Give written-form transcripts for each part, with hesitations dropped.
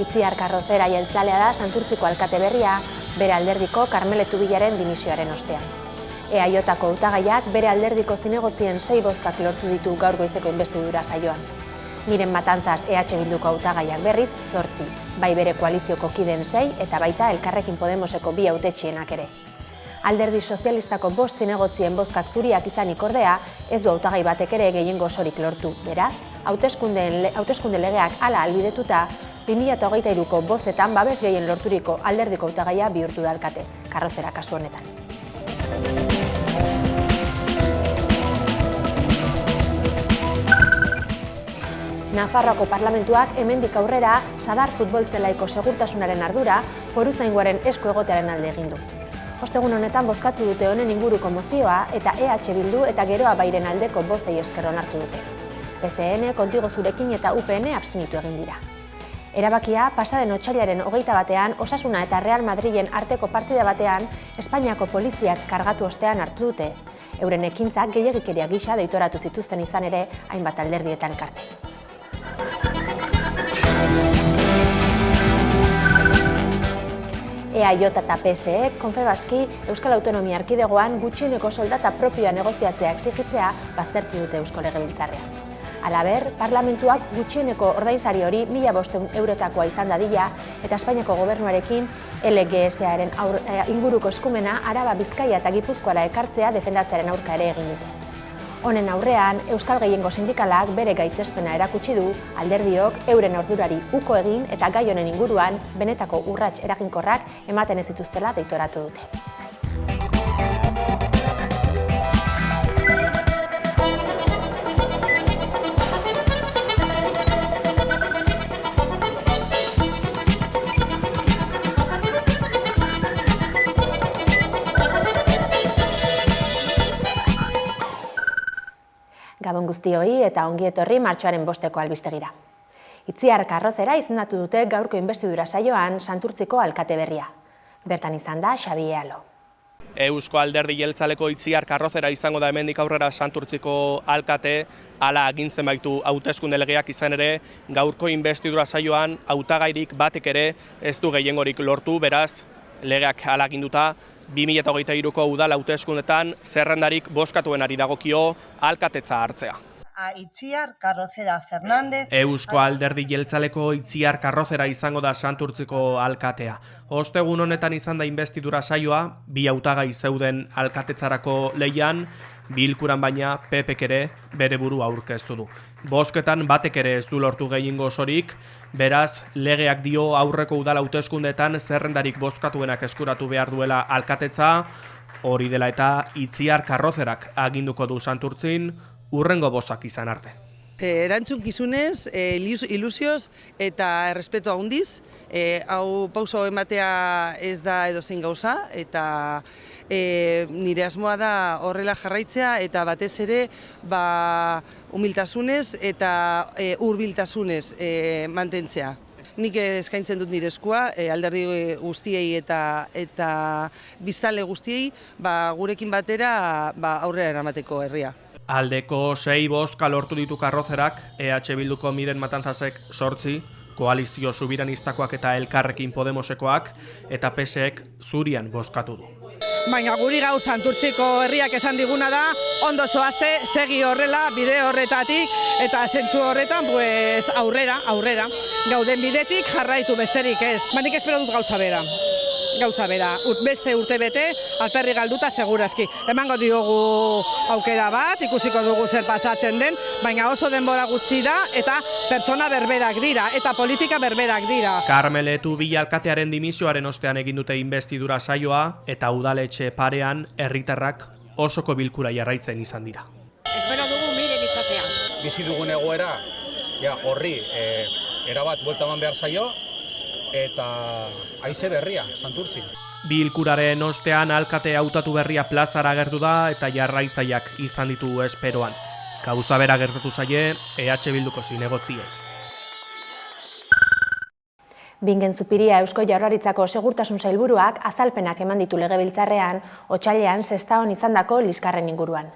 Itziar Karrozera jeltzalea da Santurtziko alkate berria, bere alderdiko Karmeletu Bilaren dimisioaren ostean. EAJ-ko hautagaiak bere alderdiko zinegotzien 6 bozkak lortu ditu gaur goizeko inbestidura saioan. Miren Matanzas EH Bilduko hautagaiak berriz 8, bai bere koalizioko kideen 6 eta baita Elkarrekin Podemoseko 2 hautetxienak ere. Alderdi sozialistako 5 zinegotzien bozkak zuriak izanik ordea, ez du hautagai batek ere gehiengo osorik lortu. Beraz, hauteskunde legeak hala ahalbidetuta, 2023ko bozetan babes gehien lorturiko alderdiko hautagaia bihurtu da alkate, Karrozera kasu honetan. Nafarroako parlamentuak hemendik aurrera Sadar futbol zelaiko segurtasunaren ardura foruzaingoaren esku egotearen alde egin du. Ostegun honetan bozkatu dute honen inguruko mozioa eta EH Bildu eta Geroa Bairen aldeko bozei esker onartu dute. PSN, Kontigo Zurekin eta UPN abstenitu egin dira. Erabakia pasaden otsailaren 21ean Osasuna eta Real Madrilen arteko partida batean Espainiako poliziak kargatu ostean hartu dute. Euren ekintzak gehiegikeria gisa deitoratu zituzten izan ere hainbat alderdietan elkarte. EAJ eta PSE, Confebaski, Euskal Autonomia Erkidegoan gutxieneko soldata propioa negoziatzea exigitzea baztertu dute Eusko Legebiltzarrean. Halaber, parlamentuak gutxieneko ordainsari hori 1.500 eurotakoa izan dadila eta Espainiako gobernuarekin LGS-aren inguruko eskumena Araba, Bizkaia eta Gipuzkoara ekartzea defendatzearen aurka ere egin dute. Honen aurrean, Euskal Gehiengo Sindikalak bere gaitzespena erakutsi du, alderdiok euren ordurari uko egin eta gai honen inguruan benetako urrats eraginkorrak ematen ez dituztela deitoratu dute. Gabon guztioi eta ongi etorri martxoaren 5eko albistegira. Itziar Karrozera izendatu dute gaurko inbestidura saioan Santurtziko alkate berria. Bertan izan da Xabi Ealo. Eusko Alderdi Jeltzaleko Itziar Karrozera izango da hemendik aurrera Santurtziko alkate, hala agintzen baitu hauteskunde legeak izan ere, gaurko inbestidura saioan hautagairik batek ere ez du gehiengorik lortu, beraz legeak hala aginduta 2023ko udal hauteskundetan zerrendarik bozkatuenari dagokio alkatetza hartzea. Itziar Karrozera Fernández. Eusko Alderdi Jeltzaleko Itziar Karrozera izango da Santurtziko alkatea. Ostegun honetan izan da inbestidura saioa, 2 hautagai zeuden alkatetzarako lehian, bilkuran baina PPk ere bere burua aurkeztu du. Bozketan batek ere ez du lortu gehiengo osorik, beraz legeak dio aurreko udal hauteskundeetan zerrendarik bozkatuenak eskuratu behar duela alkatetza, hori dela eta Itziar Karrozerak aginduko du Santurtzin urrengo bozak izan arte. Erantzukizunez, ilusioz eta errespetu handiz, hau pauso ematea ez da edozein gauza eta nire asmoa da horrela jarraitzea eta batez ere humiltasunez eta hurbiltasunez mantentzea. Nik eskaintzen dut nire eskua, alderdi guztiei eta biztanle guztiei gurekin batera aurrera eramateko herria. Aldeko 6 bozka lortu ditu Karrozerak, EH Bilduko Miren Matanzasek 8, koalizio subiranistakoak eta Elkarrekin Podemosekoak, eta PSek zurian bozkatu du. Baina guri gau Santurtziko herriak esan diguna da, ondo zoazte, segi horrela, bide horretatik, eta zentzu horretan aurrera, gauden bidetik jarraitu besterik ez. Nik espero dut gauza bera, beste urte bete, alperri galduta segurazki. Emango diogu aukera bat, ikusiko dugu zer pasatzen den, baina oso denbora gutxi da eta pertsona berberak dira eta politika berberak dira. Karmeletu Bila alkatearen dimisioaren ostean egin dute inbestidura saioa eta udaletxe parean herritarrak osoko bilkura jarraitzen izan dira. Espero dugu Miren izatea. Bizi dugun egoera, horri erabat buelta eman behar zaio, eta haize berria, Santurtzin. Bilkuraren ostean alkate hautatu berria plazara agertu da eta jarraitzaileak izan ditu esperoan. Gauza bera gertatu zaie EH Bilduko zinegotziei. Bingen Zupiria Eusko Jaurlaritzako Segurtasun Sailburuak azalpenak eman ditu Legebiltzarrean otsailean Sestaon izandako liskarren inguruan.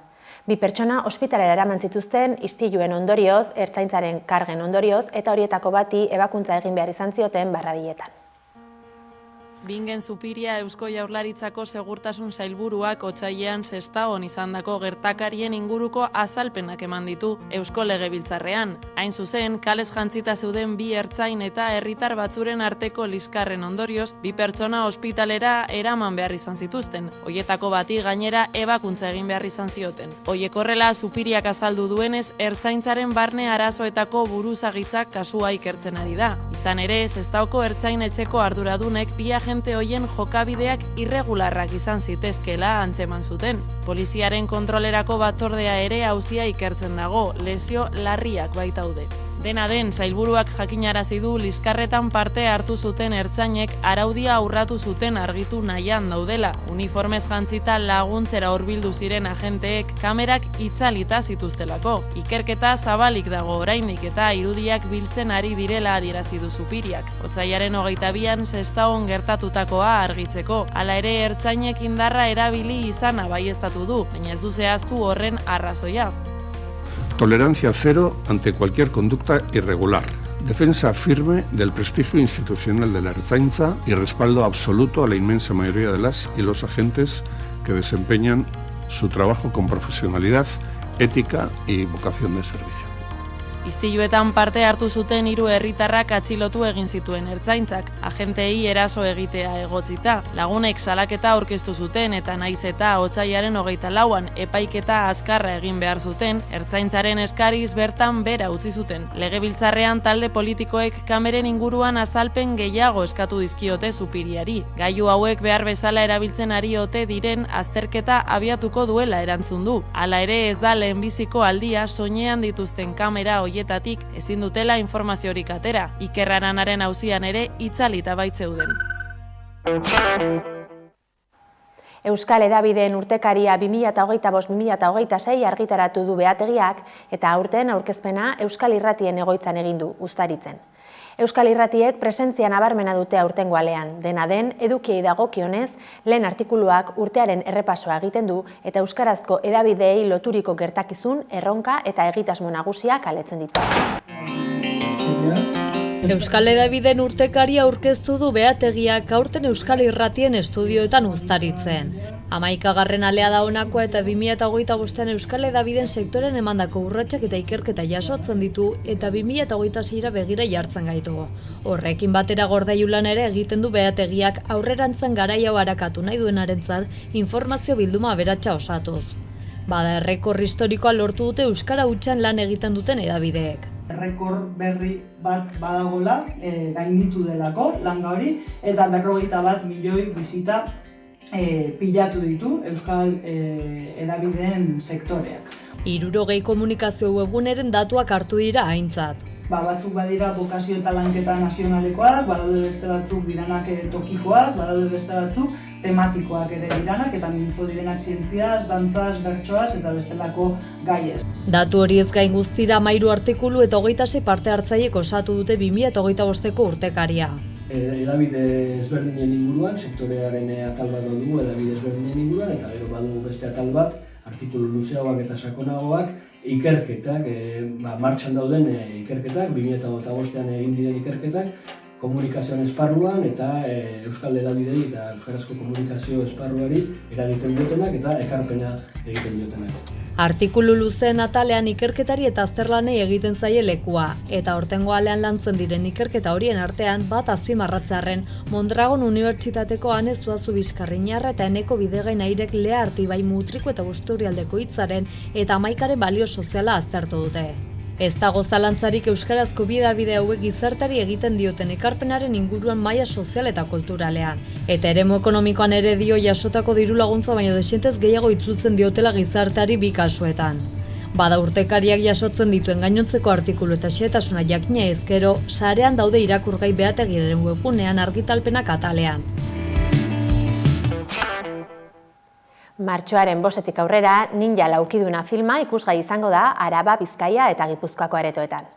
Bi pertsona ospitalera eraman zituzten istiluen ondorioz, ertzaintzaren kargen ondorioz, eta horietako bati ebakuntza egin behar izan zioten Barrabiletan. Bingen Zupiria Eusko Jaurlaritzako Segurtasun Sailburuak otsailean Sestaon izandako gertakarien inguruko azalpenak eman ditu Eusko Legebiltzarrean. Hain zuzen, kalez jantzita zeuden bi ertzain eta herritar batzuren arteko liskarren ondorioz, bi pertsona ospitalera eraman behar izan zituzten. Hoietako bati gainera ebakuntza egin behar izan zioten. Hoiek horrela, Zupiriak azaldu duenez, ertzaintzaren barne arazoetako buruzagitzak kasua ikertzen ari da. Izan ere, Sestaoko ertzain etxeko arduradunek bi agente hoien jokabideak irregularrak izan zitezkela antzeman zuten. Poliziaren kontrolerako batzordea ere auzia ikertzen dago, lesio larriak baitaude. Dena den, sailburuak jakinarazi du liskarretan parte hartu zuten ertzainek araudia aurratu zuten argitu nahian daudela. Uniformez jantzita laguntzera hurbildu ziren agenteek kamerak itzalita zituztelako. Ikerketa zabalik dago oraindik eta irudiak biltzen ari direla adierazi du Zupiriak. Otsailaren 22an Sestaon gertatutakoa argitzeko. Hala ere, ertzainek indarra erabili izana baieztatu du, baina ez du zehaztu horren arrazoia. Tolerancia cero ante cualquier conducta irregular. Defensa firme del prestigio institucional de la Ertzaintza y respaldo absoluto a la inmensa mayoría de las y los agentes que desempeñan su trabajo con profesionalidad, ética y vocación de servicio. Istiluetan parte hartu zuten 3 herritarrak atxilotu egin zituen ertzaintzak, agenteei eraso egitea egotzita. Lagunek salaketa aurkeztu zuten eta naiz eta otsailaren 24an epaiketa azkarra egin behar zuten, ertzaintzaren eskariz bertan bera utzi zuten. Legebiltzarrean talde politikoek kameren inguruan azalpen gehiago eskatu dizkiote Zupiriari. Gailu hauek behar bezala erabiltzen ari ote diren azterketa abiatuko duela erantzun du. Hala ere ez da lehenbiziko aldia soinean dituzten kamera hoietatik ezin dutela informaziorik atera. Iker Aranaren auzian ere itzalita baitzeuden. Euskal Hedabideen urtekaria 2025-2026 argitaratu du Beategiak eta aurten aurkezpena Euskal Irratien egoitzan egin du, Uztaritzen. Euskal Irratiek presentzia nabarmena dute aurtengo alean. Dena den, edukiei dagokionez, lehen artikuluak urtearen errepasoa egiten du eta euskarazko hedabideei loturiko gertakizun, erronka eta egitasmo nagusiak aletzen ditu. Euskal Hedabideen urtekaria aurkeztu du Beategiak aurten Euskal Irratien estudioetan Uztaritzen. 11. alea da honakoa eta 2025an Euskal Hedabideen sektoren emandako urratsak eta ikerketa jasotzen ditu eta 2026ra begira jartzen gaitu. Horrekin batera gordailu lana ere egiten du Beategiak aurrerantzan garai hau arakatu nahi duenarentzat informazio bilduma aberatsa osatuz. Bada errekor historikoa lortu dute euskara hutsan lan egiten duten hedabideek. Errekor berri bat badagola, gainditu delako langa hori, eta 41 milioi bisita pilatu ditu Euskal Hedabideen sektoreak. 60 komunikazio webguneren datuak hartu dira aintzat. Batzuk badira bokazio eta lanketa nazionalekoak, badaude beste batzuk diranak tokikoak, badaude beste batzuk tematikoak ere diranak, eta mintzo direnak zientziaz, dantzaz, bertsoaz eta bestelako gaiez. Datu horiez gain guztira 13 artikulu eta 26 parte hartzaileek osatu dute 2025ko urtekaria. Hedabide ezberdinen inguruan, sektorearen atal bat dugu hedabide ezberdinen inguruan, eta gero badugu beste atal bat, artikulu luzeagoak eta sakonagoak, ikerketak, martxan dauden ikerketak, 2025an egin diren ikerketak, komunikazioan esparruan eta Euskal Hedabidei eta euskarazko komunikazio esparruari eragiten diotenak eta ekarpena egiten diotenak. Artikulu luzeen atalean ikerketari eta azterlanei egiten zaie lekua, eta aurtengo alean lantzen diren ikerketa horien artean bat azpimarratzearren Mondragon Unibertsitateko Ane Zuazu Bizkarriñarra eta Eneko Bidegain Airek Lea Artibai Mutriko eta Busturialdeko hitzaren eta 11aren balio soziala aztertu dute. Ez dago zalantzarik euskarazko bidabide hauek gizartari egiten dioten ekarpenaren inguruan maila sozial eta kulturalean. Eta eremu ekonomikoan ere dio jasotako diru laguntza baino desientez gehiago itzultzen diotela gizarteari bi kasuetan. Bada urtekariak jasotzen dituen gainontzeko artikulu eta xehetasuna jakina ezkero, sarean daude irakurgai Beategiaren webgunean argitalpenak atalean. Martxoaren 5etik aurrera, Ninja Laukiduna filma ikusgai izango da Araba, Bizkaia eta Gipuzkoako aretoetan.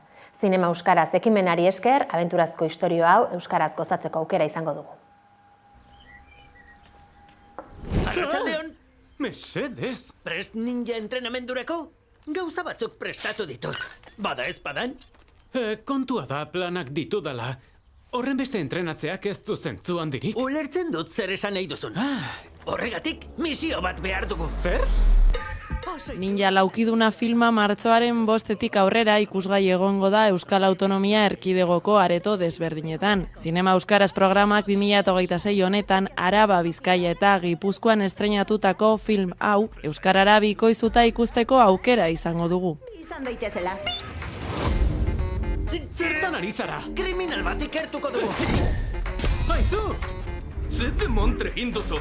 Zinema euskaraz ekimenari esker, abenturazko istorio hau euskaraz gozatzeko aukera izango dugu. Arratsaldeon, Mesedez. Prest ninja entrenamendurako? Gauza batzuk prestatu ditut. Bada ez badan? Kontua da planak ditudala. Horren beste entrenatzeak ez du zentzu handirik. Ulertzen dut zer esan nahi duzun. Horregatik misio bat behar dugu. Zer? Ninja laukiduna filma martxoaren 5etik aurrera ikusgai egongo da Euskal Autonomia Erkidegoko areto desberdinetan. Zinema Euskaraz programak 2026 honetan Araba, Bizkaia eta Gipuzkoan estreinatutako film hau euskarara bikoiztuta ikusteko aukera izango dugu. Izan daitezela. Zertan ari zara? Kriminal bat ikertuko dugu. Aizu! Zete montre egin duzu.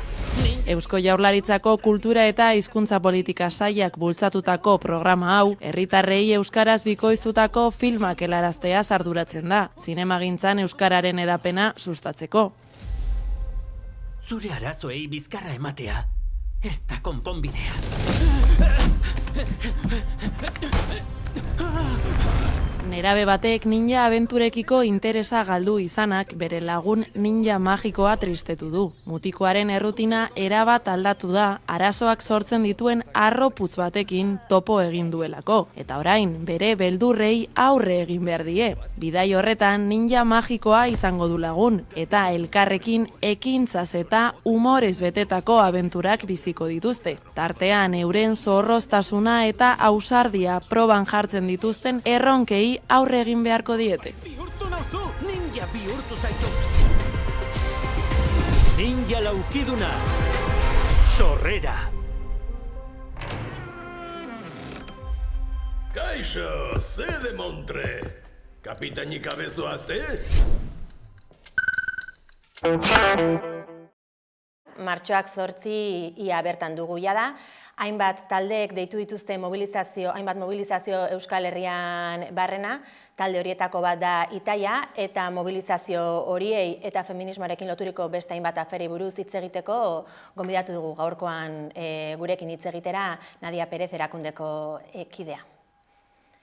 Eusko Jaurlaritzako kultura eta hizkuntza politika sailak bultzatutako programa hau, herritarrei euskaraz bikoiztutako filmak helaraztea arduratzen da, zinemagintzan euskararen hedapena sustatzeko. Zure arazoei bizkarra ematea, ez da konponbidea. Nerabe batek ninja abenturekiko interesa galdu izanak bere lagun ninja magikoa tristetu du. Mutikoaren errutina erabat aldatu da, arazoak sortzen dituen arroputz batekin topo egin duelako. Eta orain, bere beldurrei aurre egin behar die. Bidai horretan ninja magikoa izango du lagun, eta elkarrekin ekintzaz eta humorez betetako abenturak biziko dituzte. Tartean euren zorroztasuna eta ausardia proban jartzen dituzten erronkei aurre egin beharko diete. Bihurtu nauzu! Ninja bihurtu zaitu! Ninja laukiduna! Sorrera! Kaixo, ze de montre! Kapitainik abezoazte? Martxoak 8 ia bertan dugu jada. Hainbat taldeek deitu dituzte hainbat mobilizazio Euskal Herrian barrena, talde horietako bat da Itaia, eta mobilizazio horiei eta feminismoarekin loturiko beste hainbat aferi buruz hitz egiteko gonbidatu dugu gaurkoan gurekin hitz egitera Nadia Perez erakundeko kidea.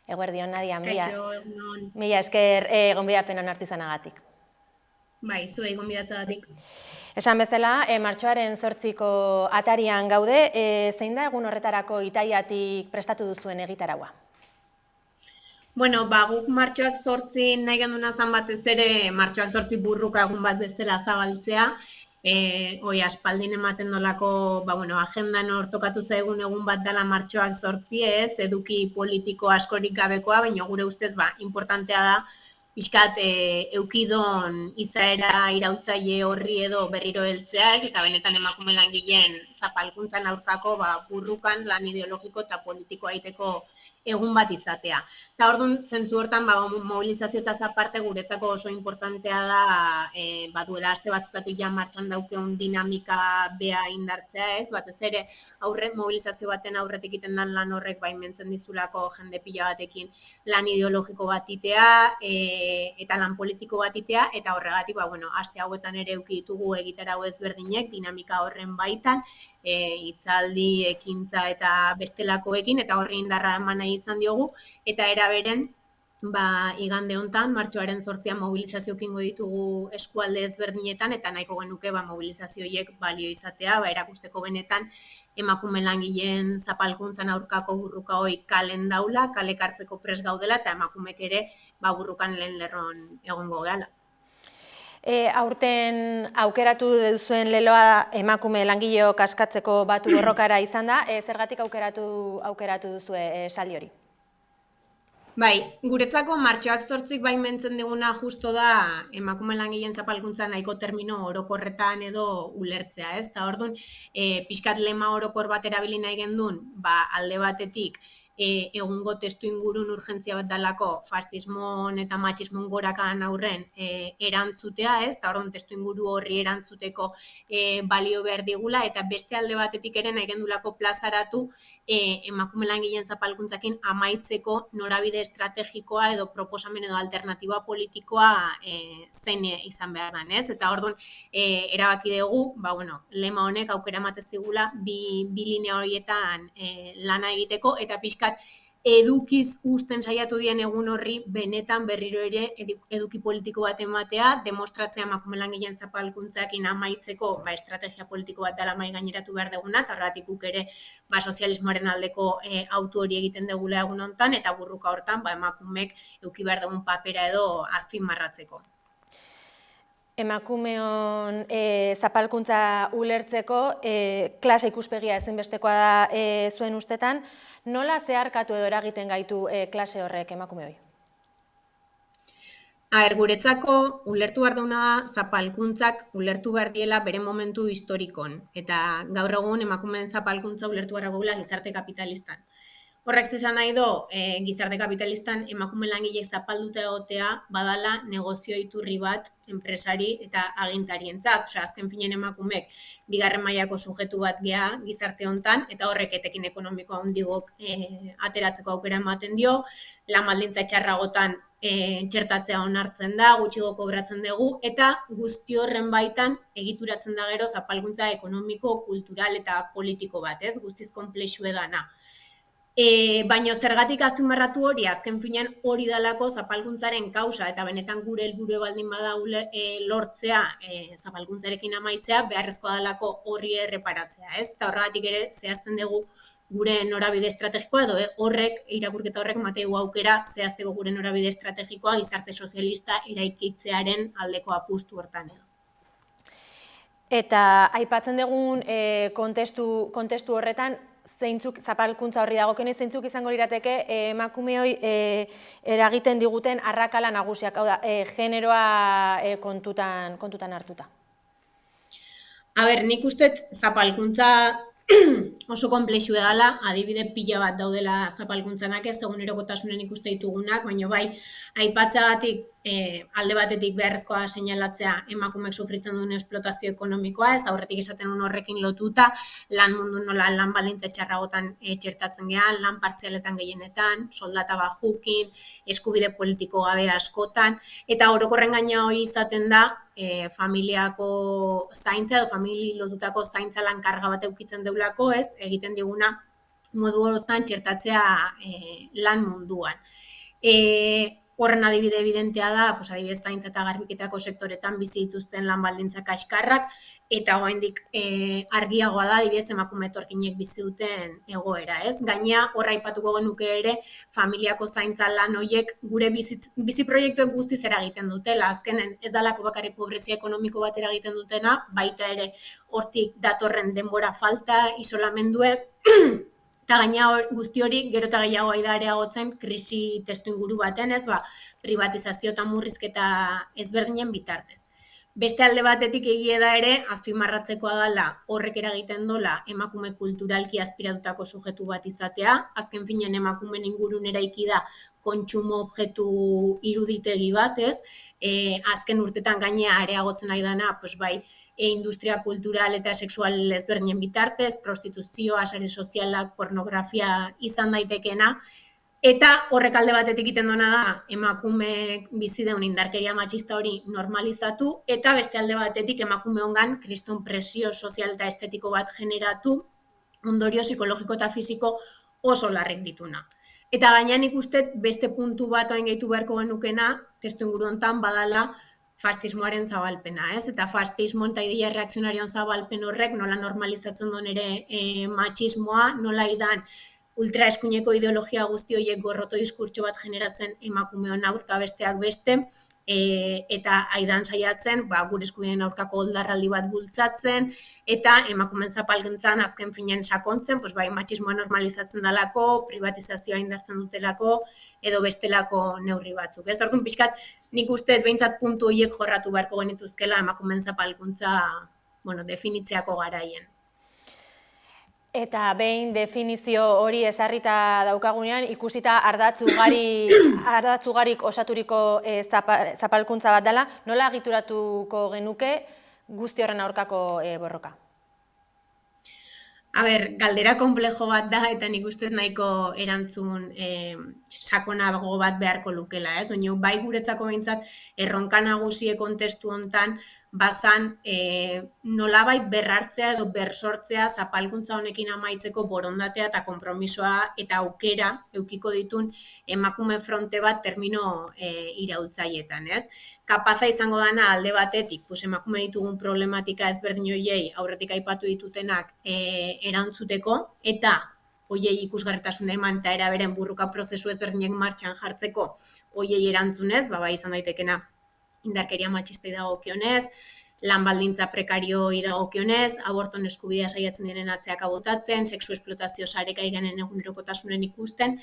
Eguerdion, Nadia, mila esker gonbidapen onartu izanagatik. Bai, zuei gonbidatzagatik. Esan bezala, martxoaren 8ko atarian gaude, zein da egun horretarako Itaiatik prestatu duzuen egitaraua? Bueno, guk martxoak 8 nahi genduna zan batez ere, martxoak 8 burruka egun bat bezala zabaltzea, aspaldin ematen dolako, agendan hor tokatu zaigun egun bat dela martxoak 8 ez, eduki politiko askorik gabekoa, baina gure ustez, importantea da, pixkat eukidon izaera iraultzaile horri edo berriro heltzea, eta benetan emakume langileen zapalkuntzan aurkako burrukan lan ideologiko eta politikoa egiteko egun bat izatea. Eta orduan, zentzu hortan, mobilizazioetaz aparte guretzako oso importantea da, duela aste batzutatik ja martxan daukeun dinamika bea indartzea ez, batez ere mobilizazio baten aurretik egiten dan lan horrek baimentzen dizulako jende pila batekin lan ideologiko bat itea, eta lan politiko bat itea, eta horregatik, aste hauetan ere eduki ditugu egitarau ezberdinek, dinamika horren baitan, hitzaldi, ekintza eta bestelakoekin, eta horri indarra eman nahi izan diogu, eta eraberen, igande hontan, martxoaren 8an mobilizazioekingo ditugu eskualde ezberdinetan, eta nahiko genuke mobilizazioiek balio izatea, erakusteko benetan emakume langileen zapalkuntzan aurkako burruka hoi kalen daula, kalek hartzeko prest gaudela, eta emakumek ere burrukan lehen lerron egongo gehala. Aurten aukeratu duzuen leloa emakume langileok askatzeko batu borrokara izan da, zergatik aukeratu duzue saldi hori? Bai, guretzako martxoak 8 baimentzen duguna justo da emakume langileen zapalkuntza nahiko termino orokorretan edo ulertzea, ez? Eta orduan, pixkat lema orokor bat erabili nahi gendun, alde batetik, egungo testu ingurun urgentzia bat dalako fascismon eta matxismon gorakan aurren erantzutea, ez? Eta orduan testu inguru horri erantzuteko balio behar digula, eta beste alde batetik ere nahi gendulako plazaratu emakume langileen zapalkuntzakin amaitzeko norabide estrategikoa edo proposamen edo alternatiba politikoa zein izan behar dan, ez? Eta orduan erabaki dugu, lema honek aukera ematen zigula bi linea horietan lana egiteko, eta pixkat edukiz usten saiatu dien egun horri benetan berriro ere eduki politiko bat ematea, demostratzea emakume langileen zapalkuntzarekin amaitzeko estrategia politiko bat dela mahai gaineratu behar duguna, eta horregatik guk ere sozialismoaren aldeko autu hori egiten dugula egun hontan, eta burruka hortan emakumeek eduki behar dugun papera edo azpimarratzeko. Emakumeon zapalkuntza ulertzeko, klase ikuspegia ezinbestekoa da zuen ustetan, nola zeharkatu edo eragiten gaitu klase horrek emakume hori? Guretzako ulertu behar duna da, zapalkuntzak ulertu behar diela bere momentu historikon, eta gaur egun emakumeen zapalkuntza ulertu behar dugula gizarte kapitalistan. Horrek zesan nahi do, gizarte kapitalistan emakume langile zapalduta egotea badala negozio iturri bat enpresari eta agintarientzat. Osea, azken finen emakumeek bigarren mailako sujetu bat gea gizarte hontan, eta horrek etekin ekonomiko handigok ateratzeko aukera ematen dio, lan baldintza txarragotan txertatzea onartzen da, gutxigo kobratzen dugu, eta guzti horren baitan egituratzen da gero zapalkuntza ekonomiko, kultural eta politiko bat, ez? Guztiz konplexu edana. Baina zergatik azpimarratu hori, azken finean hori dalako zapalkuntzaren kausa, eta benetan gure helburu baldin bada lortzea zapalkuntzarekin amaitzea, beharrezkoa dalako horri erreparatzea, ez? Eta horregatik ere zehazten dugu gure norabide estrategikoa, edo horrek, irakurketa horrek mateu aukera zehazteko gure norabide estrategikoa gizarte sozialista eraikitzearen aldeko apustu hortan edo. Eta aipatzen dugun kontestu horretan, zeintzuk zapalkuntza horri dagokionez, zeintzuk izango lirateke emakumeoi eragiten diguten arrakala nagusiak, hau da, generoa kontutan hartuta. Nik uste zapalkuntza oso konplexu edala, adibide pila bat daudela zapalkuntzanak ez, egunerokotasunen ikuste ditugunak, baina bai, aipatzagatik alde batetik beharrezkoa seinalatzea emakumeek sufritzen duen esplotazio ekonomikoa, ez aurretik esaten horrekin lotuta, lan mundu nola lan baldintza txarragotan txertatzen gehan, lan partzialetan gehienetan, soldata bajukin, eskubide politiko gabe askotan, eta orokorren gaina hori izaten da, familiako zaintza edo famili lotutako zaintza lan karga bat eukitzen deulako, ez, egiten diguna modu horretan txertatzea lan munduan. Horren adibide evidentea da, adibidez zaintza eta garbiketako sektoretan bizi dituzten lan baldintza kaskarrak, eta oraindik argiagoa da, adibidez emakume etorkinek bizi duten egoera, ez? Gainea, horra aipatuko genuke ere, familiako zaintza lan horiek gure bizi proiektuek guztiz eragiten dutela. Azkenen ez dalako bakarrik pobrezia ekonomiko bat eragiten dutena, baita ere hortik datorren denbora falta, isolamendue, eta gaina guzti hori gero eta gehiago da areagotzen krisi testu inguru baten, ez, privatizazio eta murrizketa ezberdinen bitartez. Beste alde batetik egia da ere, azpimarratzekoa dela horrek eragiten dola emakume kulturalki aspiratutako sujetu bat izatea, azken finean emakumeen ingurun eraiki da kontsumo objektu iruditegi bat, ez, azken urtetan gainea areagotzen ari dana, bai, industria kultural eta sexual ezberdinen bitartez, prostituzioa, sare sozialak, pornografia izan daitekena, eta horrek alde batetik egiten dona da emakumeek bizi deun indarkeria matxista hori normalizatu, eta beste alde batetik emakume hongan kriston presio sozial eta estetiko bat generatu, ondorio psikologiko eta fisiko oso larrek dituna. Eta gainean ikusten beste puntu bat oain gehitu beharko genukena, testu inguru hontan badala, fascismoaren zabalpena, ez? Eta fascismo eta ideia reakzionarioan zabalpen horrek nola normalizatzen duen ere matxismoa, nola idan ultraeskuineko ideologia guzti horiek gorroto diskurtso bat generatzen emakumeon aurka besteak beste, eta aidan saiatzen gure eskubideen aurkako oldarraldi bat bultzatzen, eta emakumeen zapalkuntzan azken finean sakontzen, bai matxismoa normalizatzen dalako, privatizazioa indartzen dutelako, edo bestelako neurri batzuk. Ez orduan pixkat, nik uste behintzat puntu horiek jorratu beharko genituzkela emakumeen zapalkuntza definitzeako garaien. Eta behin definizio hori ezarrita daukagunean, ikusita ardatz ugarik osaturiko zapalkuntza bat dela, nola egituratuko genuke guzti horren aurkako borroka? Galdera konplejo bat da, eta nik uste nahiko erantzun sakonago bat beharko lukela, ez? Baina bai guretzako behintzat erronka nagusie kontestu hontan, bazan nolabait berrartzea edo bersortzea zapalkuntza honekin amaitzeko borondatea eta konpromisoa eta aukera eukiko ditun emakume fronte bat termino iraultzailetan, ez? Kapaza izango dana alde batetik, emakume ditugun problematika ezberdin horiei aurretik aipatu ditutenak erantzuteko eta hoiei ikusgarritasuna eman eta eraberen burruka prozesu ezberdinek martxan jartzeko hoiei erantzunez, bai izan daitekena indarkeria matxistei dagokionez, lan baldintza prekarioi dagokionez, aborton eskubidea saiatzen diren atzeaka botatzen, sexu esplotazio sarekai ganen egunerokotasunen ikusten,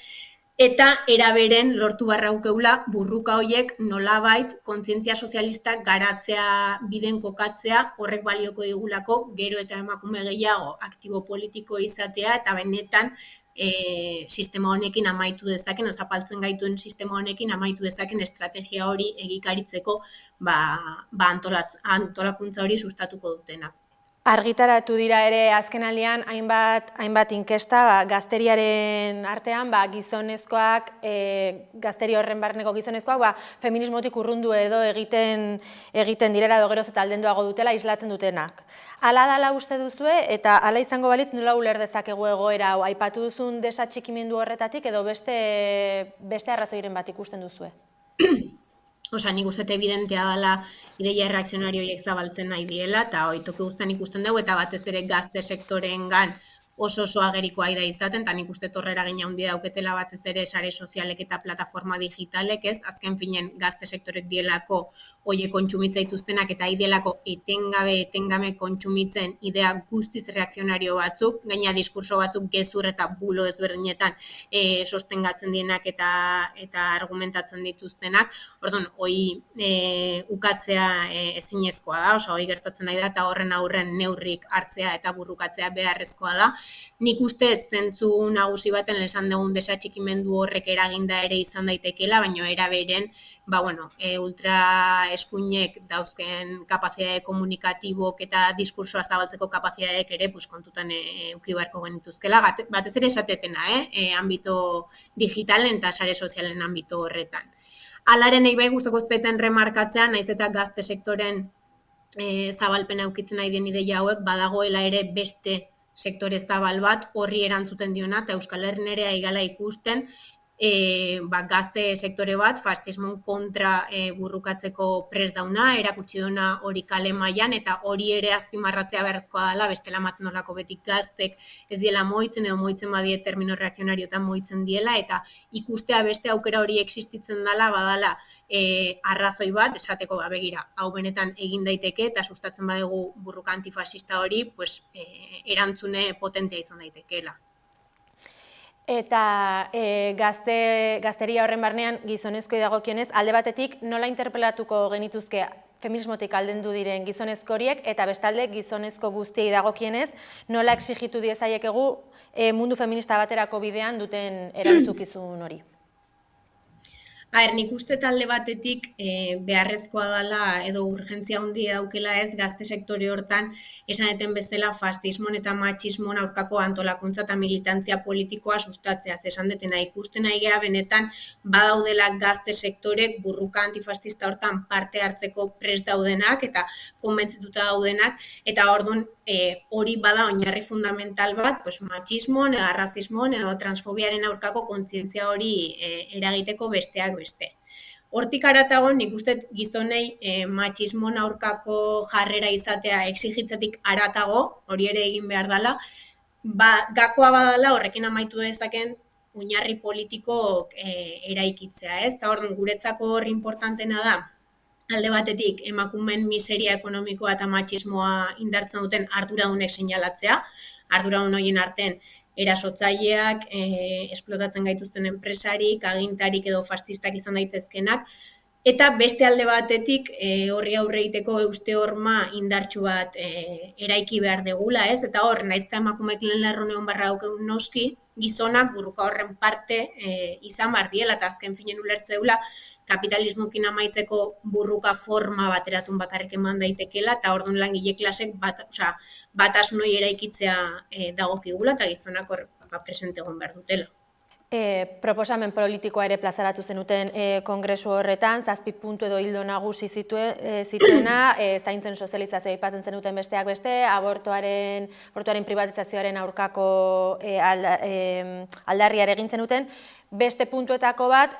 eta eraberen lortu barraukeula burruka hoiek nolabait kontzientzia sozialistak garatzea biden kokatzea horrek balioko digulako gero eta emakume gehiago aktibo politiko izatea eta benetan sistema honekin amaitu dezaken, zapaltzen gaituen sistema honekin amaitu dezaken estrategia hori egikaritzeko antolakuntza hori sustatuko dutena. Argitaratu dira ere azkenaldian hainbat inkesta gazteriaren artean gizonezkoak, gazteri horren barneko gizonezkoak feminismotik urrundu edo egiten direla edo geroz eta aldenduago dutela islatzen dutenak. Hala dela uste duzue eta hala izango balitz nola uler dezakegu egoera hau aipatu duzun desatxikimendu horretatik edo beste arrazoiren bat ikusten duzue? Nik uste evidentea dela ideia erreakzionario horiek zabaltzen nahi diela, eta toki guztan ikusten dugu, eta batez ere gazte sektoreengan oso agerikoa da izaten, eta nik uste torrera gina handia dauketela batez ere sare sozialek eta plataforma digitalek, ez? Azken finen gazte sektorek dielako hoiek kontsumitza dituztenak eta idelako etengabe kontsumitzen idea guztiz reakzionario batzuk, gaina diskurso batzuk gezur eta bulo ezberdinetan sostengatzen dienak eta argumentatzen dituztenak. Orduan, hoi ukatzea ezinezkoa da, hoi gertatzen nahi da eta horren aurren neurrik hartzea eta burrukatzea beharrezkoa da. Nik uste zentzu nagusi baten esan dugun desatxikimendu horrek eraginda ere izan daitekeela, baina eraberen ultra eskuinek dauzken kapazitatea komunikatibok eta diskursoa zabaltzeko kapazitateak ere kontutan eduki beharko genituzkela, batez ere esatetena, ambito digitalen eta sare sozialen ambito horretan. Alaren bai gustoko zaiten remarkatzea, naiz eta gazte sektoren zabalpena eukitzen nahi den ideia hauek, badagoela ere beste sektore zabal bat horri erantzuten diona, eta Euskal Herrian ere aigala ikusten, gazte sektore bat fascismon kontra burrukatzeko prest dauna, erakutsi duna hori kale mailan eta hori ere azpimarratzea beharrezkoa dela, bestela ematen nolako beti gaztek ez diela moitzen edo moitzen badie termino reakzionarioetan moitzen diela eta ikustea beste aukera hori existitzen dela, badala arrazoi bat, esateko begira, hau benetan egin daiteke eta sustatzen badegu burruka antifasista hori, erantzune potentea izan daitekeela. Eta gazteria horren barnean gizonezkoi dagokionez, alde batetik nola interpelatuko genituzke feminismotik aldendu diren gizonezko horiek eta bestalde gizonezko guztiei dagokienez nola exigitu diezaiekegu mundu feminista baterako bidean duten erantzukizun hori? Nik uste talde batetik beharrezkoa dela edo urgentzia handia daukela ez gazte sektore hortan esaneten bezala fascismon eta matxismon aurkako antolakuntza eta militantzia politikoa sustatzea. Esan detena ikusten nahi gea benetan badaudela gazte sektorek burruka antifascista hortan parte hartzeko prest daudenak eta konbentzituta daudenak eta orduan hori bada oinarri fundamental bat matxismon, arrazismon edo transfobiaren aurkako kontzientzia hori eragiteko besteak beste. Hortik haratago, nik uste gizonei matxismon aurkako jarrera izatea exigitzetik haratago, hori ere egin behar dela, gakoa badala horrekin amaitu dezaken oinarri politiko eraikitzea, ez? Eta orduan guretzako hori importantena da, alde batetik emakumeen miseria ekonomikoa eta matxismoa indartzen duten arduradunek seinalatzea, arduradun horien artean erasotzaileak, esplotatzen gaituzten enpresarik, agintarik edo fascistak izan daitezkenak, eta beste alde batetik horri aurre egiteko euste horma indartsu bat eraiki behar degula, ez? Eta hor, naiz eta emakumeek lehen lerroneon barra daukegun noski, gizonak burruka horren parte izan behar diela, eta azken finen ulertzeula, kapitalismokin amaitzeko burruka forma bateratun bakarrik eman daitekela, eta orduan langile klasek batasun hori eraikitzea dagokigula, eta gizonak hor presente egon behar dutela. Proposamen politikoa ere plazaratu zenuten kongresu horretan, 7 puntu edo hildo nagusi zituena, zaintzen sozializazioa aipatzen zenuten besteak beste, abortuaren privatizazioaren aurkako aldarriare egin zenuten, beste puntuetako bat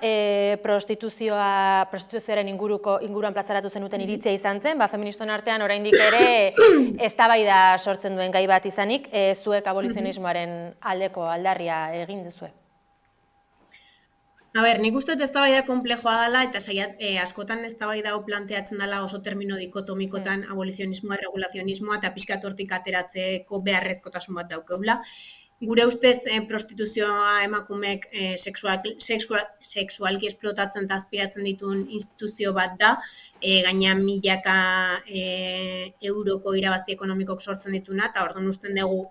prostituzioaren inguruan plazaratu zenuten iritzia izan zen, feministon artean oraindik ere eztabaida sortzen duen gai bat izanik, zuek abolizionismoaren aldeko aldarria egin duzue. Nik uste eztabaida konplejoa dela eta askotan eztabaida hau planteatzen dela oso termino dikotomikotan abolizionismoa, regulazionismoa eta pixkat hortik ateratzeko beharrezkotasun bat daukeula. Gure ustez prostituzioa emakumeek sexualki esplotatzen eta azpiratzen dituen instituzio bat da, gainean milaka euroko irabazi ekonomikok sortzen dituna, eta orduan usten dugu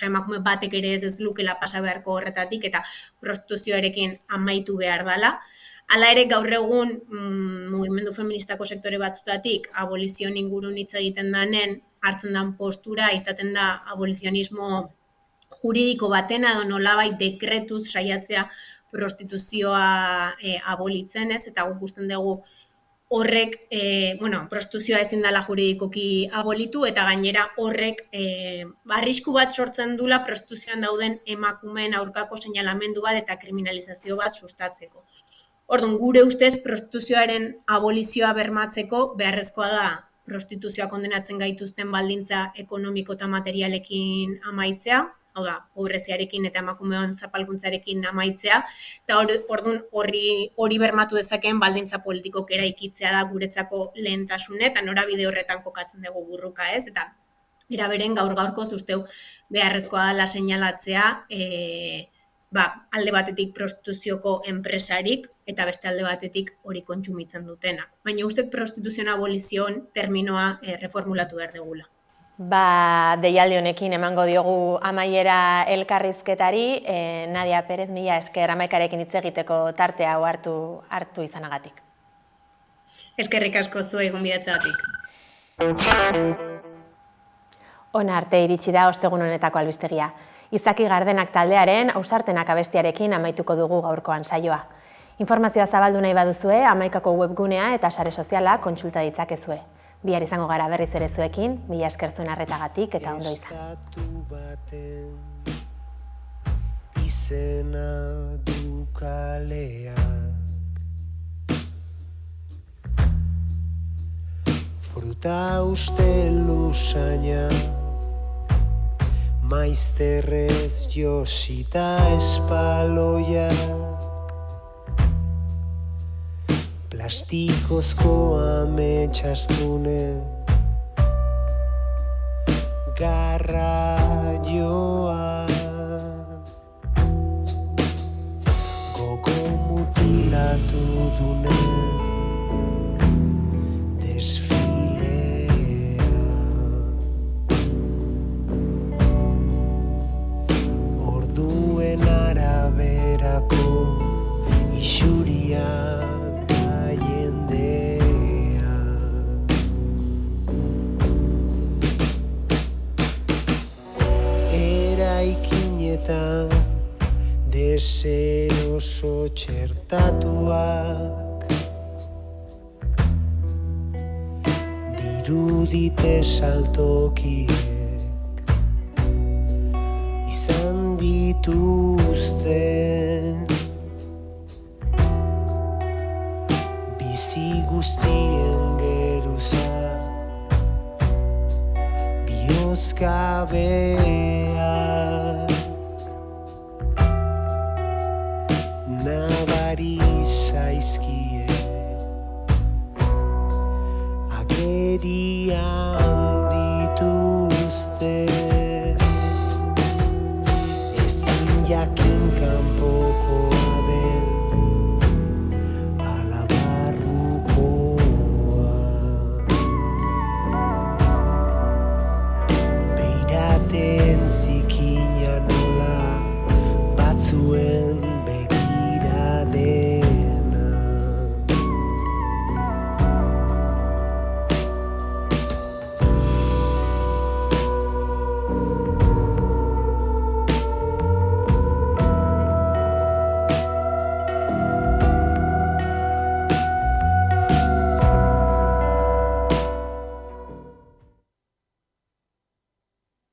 emakume batek ere ez lukela pasa beharko horretatik eta prostituzioarekin amaitu behar dela. Hala ere gaur egun mugimendu feministako sektore batzutatik abolizion ingurun hitz egiten danen hartzen den postura izaten da abolizionismo juridiko batena edo nolabait dekretuz saiatzea prostituzioa abolitzen ez, eta guk usten dugu horrek, prostituzioa ezin dela juridikoki abolitu eta gainera horrek arrisku bat sortzen dula prostituzioan dauden emakumeen aurkako seinalamendu bat eta kriminalizazio bat sustatzeko. Orduan, gure ustez prostituzioaren abolizioa bermatzeko beharrezkoa da prostituzioa kondenatzen gaituzten baldintza ekonomiko eta materialekin amaitzea, hau da, pobreziarekin eta emakumeon zapalkuntzarekin amaitzea, eta orduan hori bermatu dezakeen baldintza politikok eraikitzea da guretzako lehentasune, eta norabide horretan kokatzen dugu burruka ez, eta eraberen gaur-gaurkoz usteu beharrezkoa dela seinalatzea, alde batetik prostituzioko enpresarik eta beste alde batetik hori kontsumitzen dutenak. Baina uste prostituzioen abolizion terminoa reformulatu behar dugula. Deialdi honekin emango diogu amaiera elkarrizketari, Nadia Perez, mila esker Amaikarekin hitz egiteko tarte hau hartu izanagatik. Eskerrik asko zuei gonbidatzeagatik. Hona arte iritsi da ostegun honetako albistegia. Izaki Gardenak taldearen Ausartenak abestiarekin amaituko dugu gaurkoan saioa. Informazioa zabaldu nahi baduzue, Amaikako webgunea eta sare soziala kontsulta ditzakezue. Bihar izango gara berriz ere zuekin, mila esker zuen arretagatik eta ondo izan. Izena du kaleak, fruta uste lusaina, maizterrez josita espaloiak, plastikozko ametxastune garraioa, gogo mutilatu dune desfilea, orduen araberako isuria deseoso txertatuak dirudite saltokiek izan dituzte bizi guztien geruza bihozgabeak nabari zaizkie agerian dituzte ezin jakin kanpokoa den ala barrukoa beiraten zi